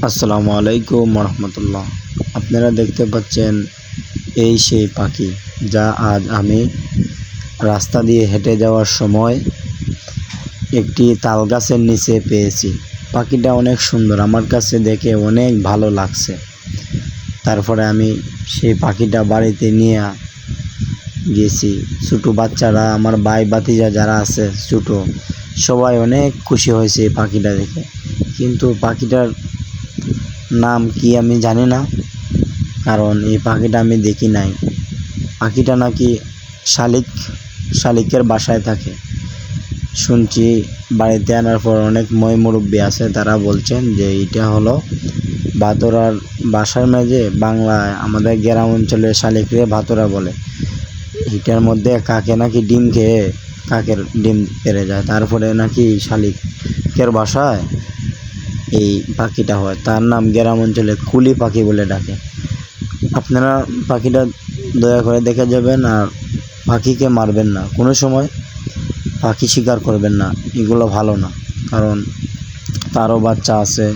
আসসালামু আলাইকুম রহমতুল্লাহ। আপনারা দেখতে পাচ্ছেন এই সেই পাখি যা আজ আমি রাস্তা দিয়ে হেঁটে যাওয়ার সময় একটি তাল গাছের নিচে পেয়েছি। পাখিটা অনেক সুন্দর, আমার কাছে দেখে অনেক ভালো লাগছে। তারপরে আমি সেই পাখিটা বাড়িতে নিয়ে গেছি। ছোটো বাচ্চারা, আমার ভাই ভাতিজা যারা আছে ছোটো, সবাই অনেক খুশি হয়েছে এই পাখিটা দেখে। কিন্তু পাখিটার নাম কি আমি জানি না, কারণ এই পাখিটা আমি দেখি নাই। পাখিটা নাকি শালিকের বাসায় থাকে শুনছি। বাড়িতে আনার পর অনেক মুরব্বি আছে, তারা বলছেন যে এটা হলো ভাতরার বাসার মেঝে। বাংলায় আমাদের গ্রাম অঞ্চলে শালিকরে ভাতরা বলে। এটার মধ্যে কাকে নাকি ডিম খেয়ে কাকের ডিম পেড়ে যায়, তারপরে নাকি শালিকের বাসায় এই পাখিটা হয়। তার নাম গ্রাম অঞ্চলে কুলি পাখি বলে ডাকে। আপনারা পাখিটা দয়া করে দেখে যাবেন, আর পাখিকে মারবেন না, কোনো সময় পাখি শিকার করবেন না, এগুলো ভালো না, কারণ তারও বাচ্চা আছে।